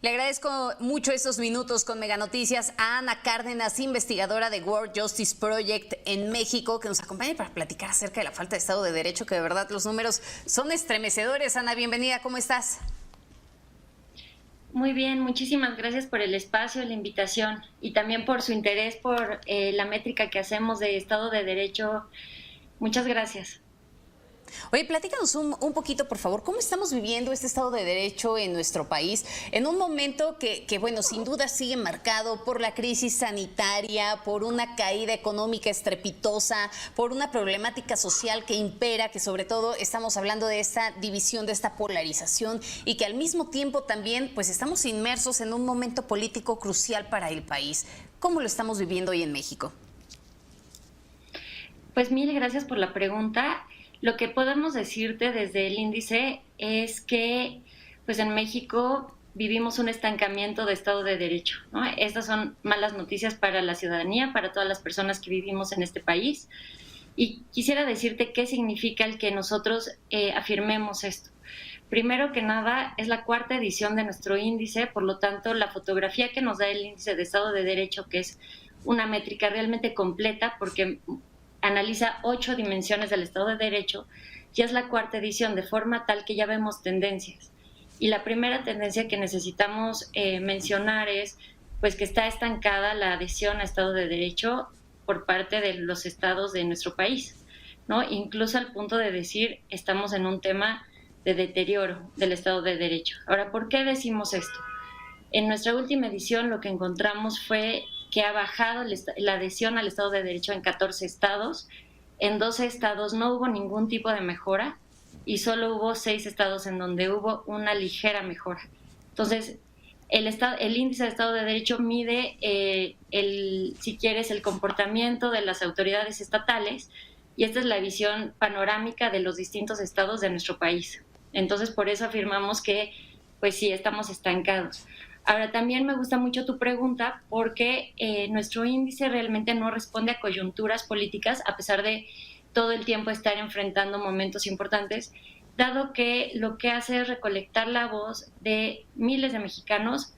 Le agradezco mucho estos minutos con Mega Noticias a Ana Cárdenas, investigadora de World Justice Project en México, que nos acompaña para platicar acerca de la falta de Estado de Derecho, que de verdad los números son estremecedores. Ana, bienvenida, ¿cómo estás? Muy bien, muchísimas gracias por el espacio, la invitación y también por su interés por la métrica que hacemos de Estado de Derecho. Muchas gracias. Oye, platícanos un poquito, por favor, ¿cómo estamos viviendo este Estado de Derecho en nuestro país? En un momento que, bueno, sin duda sigue marcado por la crisis sanitaria, por una caída económica estrepitosa, por una problemática social que impera, que sobre todo estamos hablando de esta división, de esta polarización, y que al mismo tiempo también, pues, estamos inmersos en un momento político crucial para el país. ¿Cómo lo estamos viviendo hoy en México? Pues mil gracias por la pregunta. Lo que podemos decirte desde el índice es que pues en México vivimos un estancamiento de Estado de Derecho, ¿no? Estas son malas noticias para la ciudadanía, para todas las personas que vivimos en este país. Y quisiera decirte qué significa el que nosotros afirmemos esto. Primero que nada, es la cuarta edición de nuestro índice, por lo tanto, la fotografía que nos da el índice de Estado de Derecho, que es una métrica realmente completa, porque analiza 8 dimensiones del Estado de Derecho, ya es la cuarta edición, de forma tal que ya vemos tendencias. Y la primera tendencia que necesitamos mencionar es pues que está estancada la adhesión a Estado de Derecho por parte de los estados de nuestro país, ¿no? Incluso al punto de decir estamos en un tema de deterioro del Estado de Derecho. Ahora, ¿por qué decimos esto? En nuestra última edición lo que encontramos fue que ha bajado la adhesión al Estado de Derecho en 14 estados. En 12 estados no hubo ningún tipo de mejora y solo hubo 6 estados en donde hubo una ligera mejora. Entonces, el índice de Estado de Derecho mide, si quieres, el comportamiento de las autoridades estatales, y esta es la visión panorámica de los distintos estados de nuestro país. Entonces, por eso afirmamos que, pues sí, estamos estancados. Ahora, también me gusta mucho tu pregunta porque nuestro índice realmente no responde a coyunturas políticas, a pesar de todo el tiempo estar enfrentando momentos importantes, dado que lo que hace es recolectar la voz de miles de mexicanos,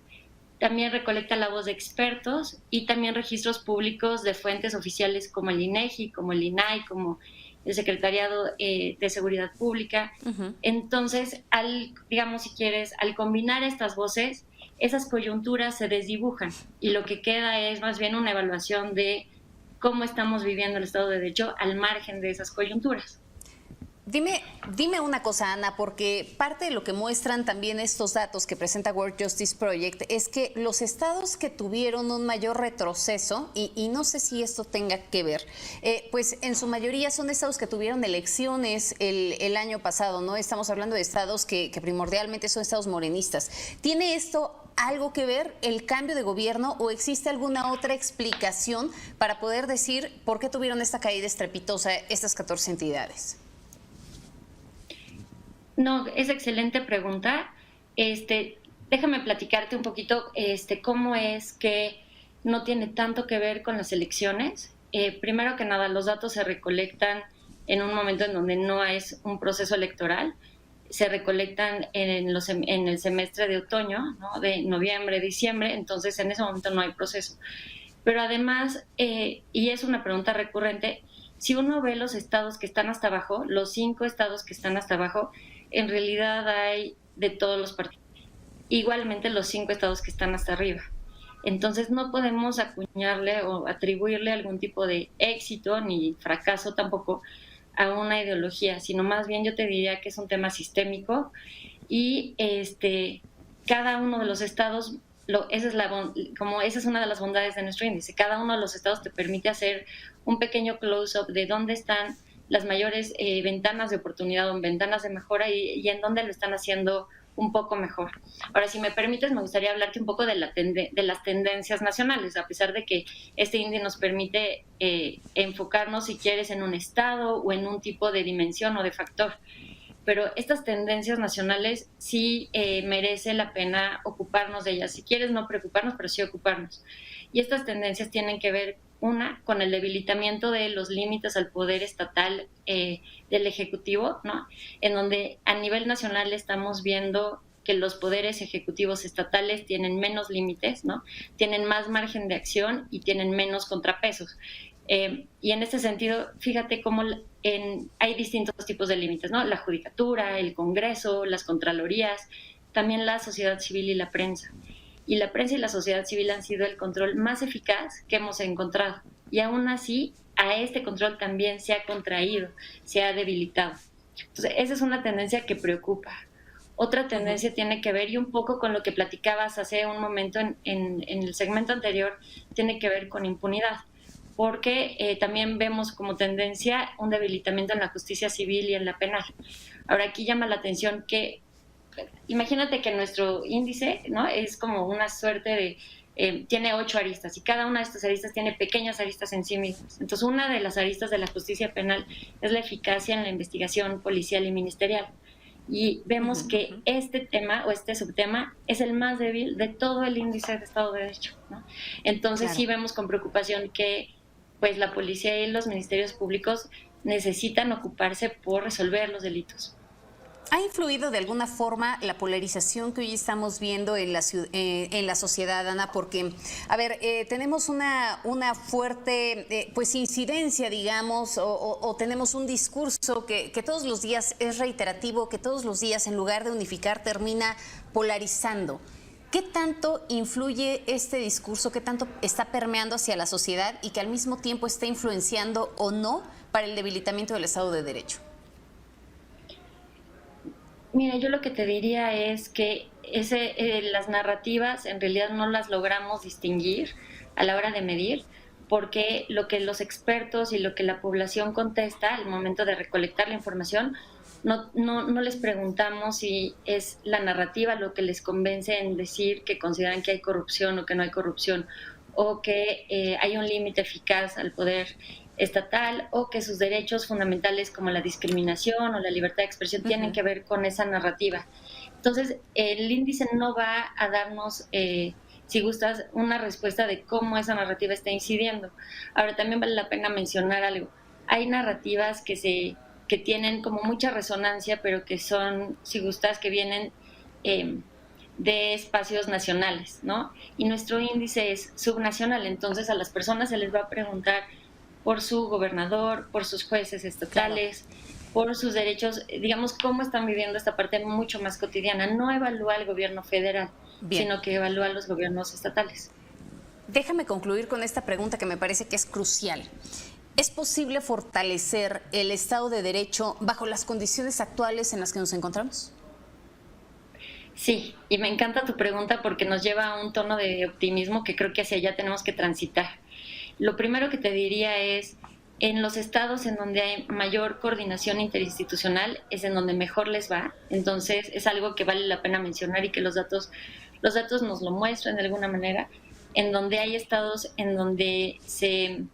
también recolecta la voz de expertos y también registros públicos de fuentes oficiales como el INEGI, como el INAI, como el Secretariado de Seguridad Pública. Entonces, digamos, si quieres, al combinar estas voces, esas coyunturas se desdibujan y lo que queda es más bien una evaluación de cómo estamos viviendo el Estado de Derecho al margen de esas coyunturas. Dime una cosa, Ana, porque parte de lo que muestran también estos datos que presenta World Justice Project es que los estados que tuvieron un mayor retroceso, y no sé si esto tenga que ver, pues en su mayoría son estados que tuvieron elecciones el año pasado, ¿no? Estamos hablando de estados que primordialmente son estados morenistas. ¿Tiene esto algo que ver el cambio de gobierno o existe alguna otra explicación para poder decir por qué tuvieron esta caída estrepitosa estas 14 entidades? No, es excelente pregunta. Déjame platicarte un poquito cómo es que no tiene tanto que ver con las elecciones. Primero que nada, los datos se recolectan en un momento en donde no es un proceso electoral. Se recolectan en el semestre de otoño, ¿no? De noviembre, diciembre, entonces en ese momento no hay proceso. Pero además, y es una pregunta recurrente, si uno ve los estados que están hasta abajo, los 5 estados que están hasta abajo, en realidad hay de todos los partidos. Igualmente los 5 estados que están hasta arriba. Entonces no podemos acuñarle o atribuirle algún tipo de éxito ni fracaso tampoco a una ideología, sino más bien yo te diría que es un tema sistémico y cada uno de los estados, esa es una de las bondades de nuestro índice, cada uno de los estados te permite hacer un pequeño close-up de dónde están las mayores ventanas de oportunidad o ventanas de mejora y en dónde lo están haciendo un poco mejor. Ahora, si me permites, me gustaría hablarte un poco de las tendencias nacionales, a pesar de que este índice nos permite enfocarnos, si quieres, en un estado o en un tipo de dimensión o de factor. Pero estas tendencias nacionales sí merece la pena ocuparnos de ellas. Si quieres, no preocuparnos, pero sí ocuparnos. Y estas tendencias tienen que ver, una, con el debilitamiento de los límites al poder estatal del Ejecutivo, ¿no? En donde a nivel nacional estamos viendo que los poderes ejecutivos estatales tienen menos límites, ¿no? Tienen más margen de acción y tienen menos contrapesos. Y en este sentido, fíjate cómo hay distintos tipos de límites, ¿no? La judicatura, el Congreso, las contralorías, también la sociedad civil y la prensa. Y la prensa y la sociedad civil han sido el control más eficaz que hemos encontrado. Y aún así, a este control también se ha contraído, se ha debilitado. Entonces, esa es una tendencia que preocupa. Otra tendencia tiene que ver, y un poco con lo que platicabas hace un momento en el segmento anterior, tiene que ver con impunidad, porque también vemos como tendencia un debilitamiento en la justicia civil y en la penal. Ahora, aquí llama la atención que, imagínate que nuestro índice, ¿no?, es como una suerte de, tiene 8 aristas, y cada una de estas aristas tiene pequeñas aristas en sí mismas. Entonces, una de las aristas de la justicia penal es la eficacia en la investigación policial y ministerial. Y vemos que este tema o este subtema es el más débil de todo el índice de Estado de Derecho, ¿no? Entonces, sí vemos con preocupación que pues la policía y los ministerios públicos necesitan ocuparse por resolver los delitos. ¿Ha influido de alguna forma la polarización que hoy estamos viendo en la sociedad, Ana? Porque, a ver, tenemos una fuerte pues incidencia, digamos, o tenemos un discurso que todos los días es reiterativo, que todos los días, en lugar de unificar, termina polarizando. ¿Qué tanto influye este discurso, qué tanto está permeando hacia la sociedad y que al mismo tiempo está influenciando o no para el debilitamiento del Estado de Derecho? Mira, yo lo que te diría es que las narrativas en realidad no las logramos distinguir a la hora de medir, porque lo que los expertos y lo que la población contesta al momento de recolectar la información, no les preguntamos si es la narrativa lo que les convence en decir que consideran que hay corrupción o que no hay corrupción, o que hay un límite eficaz al poder estatal, o que sus derechos fundamentales como la discriminación o la libertad de expresión tienen que ver con esa narrativa. Entonces, el índice no va a darnos, si gustas, una respuesta de cómo esa narrativa está incidiendo. Ahora, también vale la pena mencionar algo. Hay narrativas que tienen como mucha resonancia, pero que son, si gustas, que vienen de espacios nacionales, ¿no? Y nuestro índice es subnacional, entonces a las personas se les va a preguntar por su gobernador, por sus jueces estatales, por sus derechos, digamos, cómo están viviendo esta parte mucho más cotidiana. No evalúa el gobierno federal, sino que evalúa los gobiernos estatales. Déjame concluir con esta pregunta que me parece que es crucial. ¿Es posible fortalecer el Estado de Derecho bajo las condiciones actuales en las que nos encontramos? Sí, y me encanta tu pregunta porque nos lleva a un tono de optimismo que creo que hacia allá tenemos que transitar. Lo primero que te diría es, en los estados en donde hay mayor coordinación interinstitucional es en donde mejor les va. Entonces es algo que vale la pena mencionar y que los datos nos lo muestran de alguna manera. En donde hay estados en donde se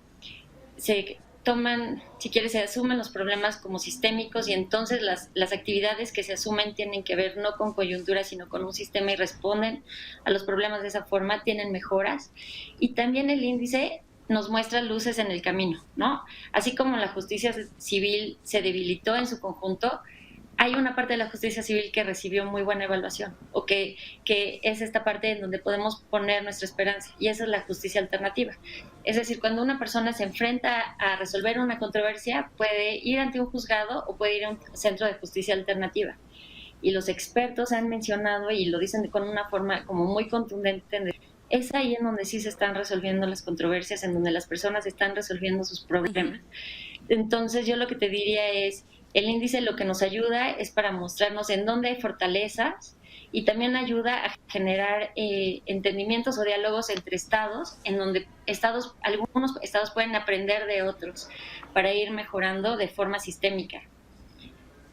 toman, si quieres, se asumen los problemas como sistémicos, y entonces las actividades que se asumen tienen que ver no con coyuntura, sino con un sistema, y responden a los problemas de esa forma, tienen mejoras. Y también el índice nos muestra luces en el camino, ¿no? Así como la justicia civil se debilitó en su conjunto, hay una parte de la justicia civil que recibió muy buena evaluación, o que es esta parte en donde podemos poner nuestra esperanza, y esa es la justicia alternativa. Es decir, cuando una persona se enfrenta a resolver una controversia, puede ir ante un juzgado o puede ir a un centro de justicia alternativa. Y los expertos han mencionado, y lo dicen con una forma como muy contundente, es ahí en donde sí se están resolviendo las controversias, en donde las personas están resolviendo sus problemas. Entonces, yo lo que te diría es, el índice lo que nos ayuda es para mostrarnos en dónde hay fortalezas, y también ayuda a generar entendimientos o diálogos entre estados, en donde algunos estados pueden aprender de otros para ir mejorando de forma sistémica.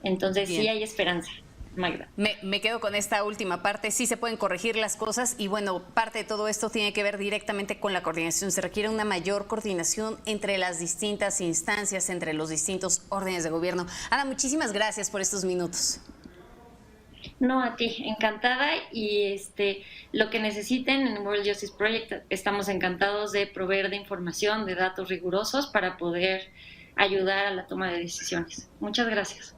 Entonces, sí hay esperanza. Magda. Me quedo con esta última parte. Sí se pueden corregir las cosas, y bueno, parte de todo esto tiene que ver directamente con la coordinación. Se requiere una mayor coordinación entre las distintas instancias, entre los distintos órdenes de gobierno. Ana, muchísimas gracias por estos minutos. No, a ti, encantada, y lo que necesiten en World Justice Project estamos encantados de proveer de información, de datos rigurosos para poder ayudar a la toma de decisiones. Muchas gracias.